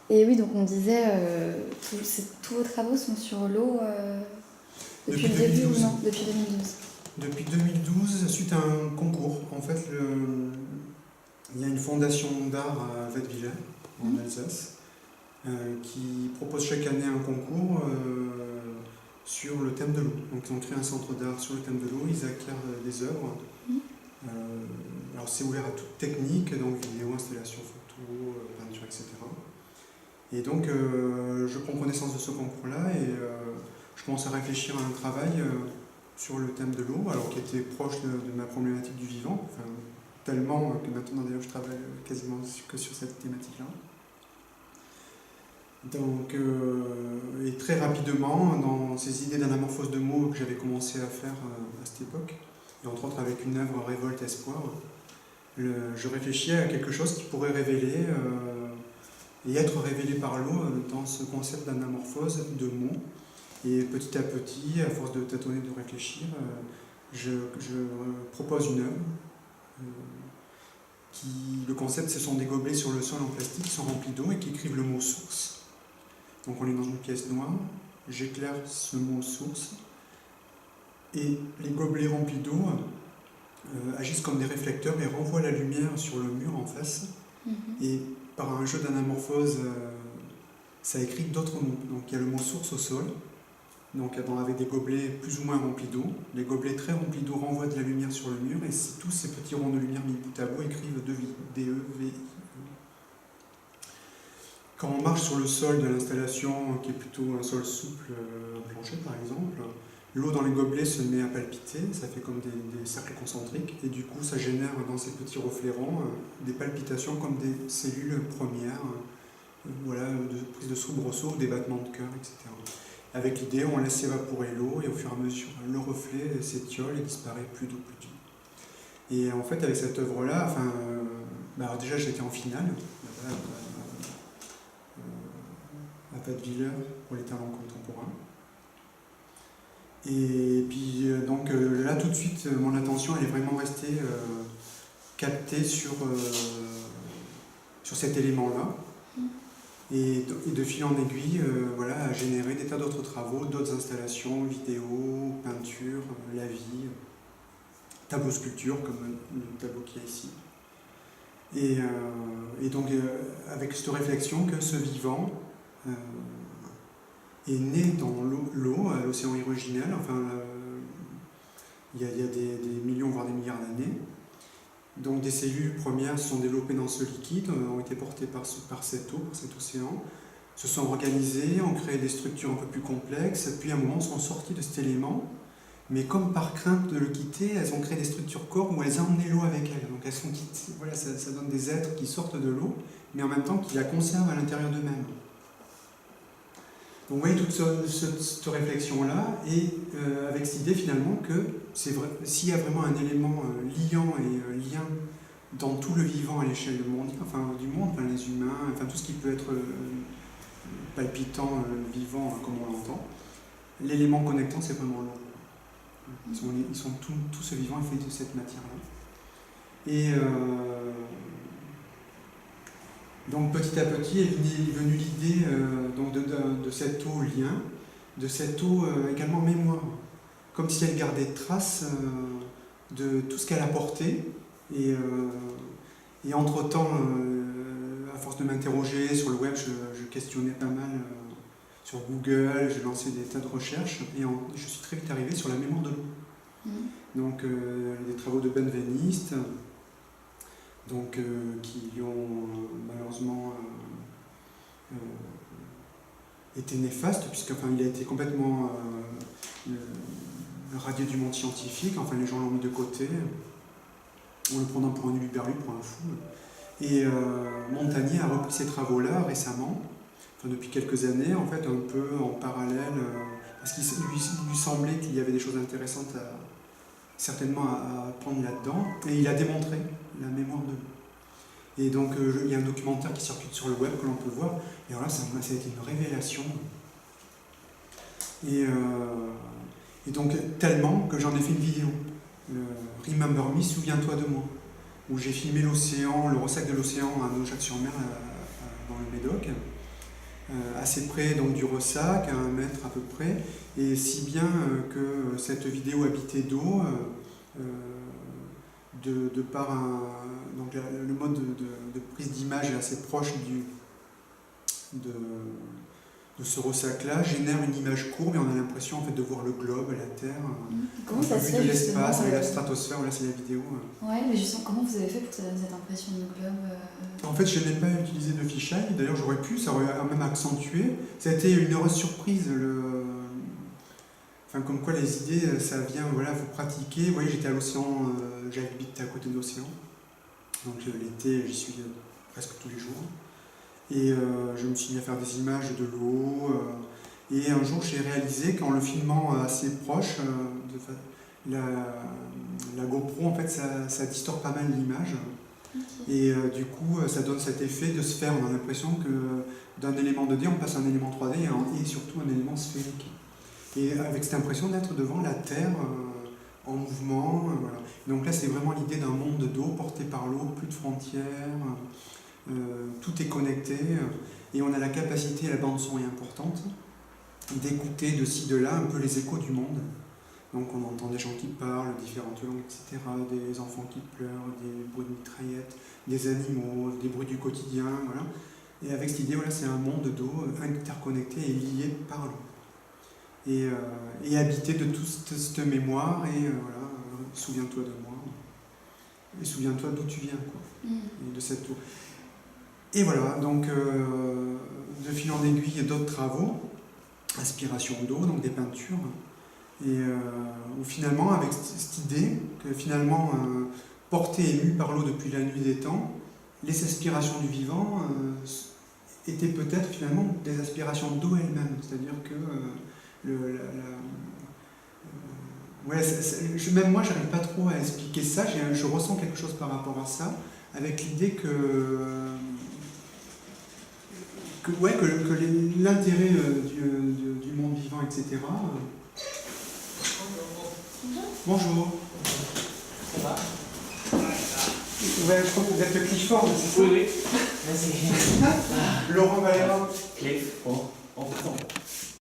Et oui, donc on disait, tous vos travaux sont sur l'eau depuis le début ou 2012. non? Depuis 2012. Depuis 2012, suite à un concours. En fait, il y a une fondation d'art à Wettwiller, en Alsace, qui propose chaque année un concours sur le thème de l'eau. Donc ils ont créé un centre d'art sur le thème de l'eau, ils acquièrent des œuvres. Alors c'est ouvert à toute technique, donc vidéo, installation, photo, peinture, etc. Et donc je prends connaissance de ce concours-là et je commence à réfléchir à un travail sur le thème de l'eau, alors qui était proche de ma problématique du vivant, enfin, tellement que maintenant d'ailleurs je travaille quasiment que sur cette thématique-là. Donc, et très rapidement, dans ces idées d'anamorphose de mots que j'avais commencé à faire à cette époque, et entre autres avec une œuvre Révolte Espoir, je réfléchis à quelque chose qui pourrait révéler et être révélé par l'eau dans ce concept d'anamorphose de mots. Et petit à petit, à force de tâtonner, de réfléchir, je propose une œuvre. Le concept, ce sont des gobelets sur le sol en plastique qui sont remplis d'eau et qui écrivent le mot source. Donc on est dans une pièce noire, j'éclaire ce mot source, et les gobelets remplis d'eau agissent comme des réflecteurs et renvoient la lumière sur le mur en face. Et par un jeu d'anamorphose, ça écrit d'autres mots. Donc il y a le mot source au sol, donc avec des gobelets plus ou moins remplis d'eau. Les gobelets très remplis d'eau renvoient de la lumière sur le mur, et tous ces petits ronds de lumière mis bout à bout écrivent D-E-V-I. Quand on marche sur le sol de l'installation, qui est plutôt un sol souple, un plancher par exemple, l'eau dans les gobelets se met à palpiter, ça fait comme des cercles concentriques, et du coup ça génère dans ces petits reflets ronds des palpitations comme des cellules premières, voilà, de prise de soubresaut, des battements de cœur, etc. Avec l'idée, on laisse évaporer l'eau, et au fur et à mesure, le reflet s'étiole et disparaît plus d'eau, plus d'eau. Et en fait, avec cette œuvre-là, alors déjà j'étais en finale, à Wettwiller pour les talents contemporains. Et puis donc là tout de suite mon attention elle est vraiment restée captée sur cet élément-là. Et de fil en aiguille, voilà, a généré des tas d'autres travaux, d'autres installations, vidéos, peintures, la vie, tableaux sculptures comme le tableau qui est ici. Et donc avec cette réflexion que ce vivant est né dans l'eau, à l'océan originel, enfin, il y a des millions, voire des milliards d'années. Donc des cellules premières se sont développées dans ce liquide, ont été portées par cette eau, par cet océan, se sont organisées, ont créé des structures un peu plus complexes, puis à un moment sont sorties de cet élément, mais comme par crainte de le quitter, elles ont créé des structures corps où elles emmenaient l'eau avec elles. Donc elles sont quittées, voilà, ça donne des êtres qui sortent de l'eau, mais en même temps qui la conservent à l'intérieur d'eux-mêmes. Donc vous voyez toute cette réflexion-là, et avec cette idée finalement que s'il y a vraiment un élément liant et lien dans tout le vivant à l'échelle du monde, enfin les humains, enfin tout ce qui peut être palpitant, vivant comme on l'entend, l'élément connectant c'est vraiment l'eau. Tout ce vivant est fait de cette matière-là. Et donc petit à petit est venue l'idée de cette eau lien, de cette eau également mémoire, comme si elle gardait trace de tout ce qu'elle apportait. Et entre-temps, à force de m'interroger sur le web, je questionnais pas mal sur Google, j'ai lancé des tas de recherches, et je suis très vite arrivé sur la mémoire de l'eau. Donc des travaux de Benveniste, donc, qui ont malheureusement été néfastes, puisqu'il a été complètement radié du monde scientifique, enfin les gens l'ont mis de côté, en le prenant pour un uluberlu, pour un fou. Et Montagnier a repris ces travaux-là récemment, depuis quelques années, en fait, un peu en parallèle, parce qu'il lui semblait qu'il y avait des choses intéressantes certainement à prendre là-dedans, et il a démontré la mémoire de l'eau. Et donc il y a un documentaire qui circule sur le web que l'on peut voir, et alors là ça a été une révélation. Et donc tellement que j'en ai fait une vidéo, Remember Me, souviens-toi de moi, où j'ai filmé l'océan, le ressac de l'océan à Naujac-sur-Mer, dans le Médoc. assez près donc, du ressac, à 1 mètre à peu près, et si bien que cette vidéo habitée d'eau, de par donc le mode de prise d'image est assez proche de ce ressac-là, génère une image courbe et on a l'impression en fait, de voir le globe, la Terre, comment ça se vue fait de justement l'espace, avec la stratosphère, là c'est la vidéo. Ouais, mais justement, comment vous avez fait pour que ça donne cette impression de globe En fait, je n'ai pas utilisé de fisheye, d'ailleurs j'aurais pu, ça aurait même accentué. Ça a été une heureuse surprise, enfin, comme quoi les idées, ça vient, voilà, vous pratiquer. Vous voyez, j'étais à l'océan, j'habite à côté de l'océan, donc l'été j'y suis presque tous les jours. Et je me suis mis à faire des images de l'eau. Et un jour, j'ai réalisé qu'en le filmant assez proche, la GoPro, en fait, ça distord pas mal l'image. Okay. Et du coup, ça donne cet effet de sphère. On a l'impression que d'un élément 2D, on passe à un élément 3D et surtout un élément sphérique. Et avec cette impression d'être devant la Terre en mouvement. Voilà. Donc là, c'est vraiment l'idée d'un monde d'eau porté par l'eau, plus de frontières. Tout est connecté et on a la capacité, la bande son est importante, d'écouter de ci, de là un peu les échos du monde. Donc on entend des gens qui parlent, différentes langues, etc., des enfants qui pleurent, des bruits de mitraillettes, des animaux, des bruits du quotidien, voilà. Et avec cette idée, voilà, c'est un monde d'eau interconnecté et lié par l'eau. Et habité de toute cette mémoire et voilà, souviens-toi de moi et souviens-toi d'où tu viens, quoi, et de cette eau. Et voilà, donc de fil en aiguille, d'autres travaux, aspiration d'eau, donc des peintures, et où finalement, avec cette idée que finalement, portée et lue par l'eau depuis la nuit des temps, les aspirations du vivant étaient peut-être finalement des aspirations d'eau elle-même, c'est-à-dire que même moi, j'arrive pas trop à expliquer ça, je ressens quelque chose par rapport à ça, avec l'idée que l'intérêt du monde vivant, etc. Bonjour. Ça va? Je crois que vous êtes Clifford, c'est ça? Oui, oui. Merci. Laurent Valera. Cliff, bon, on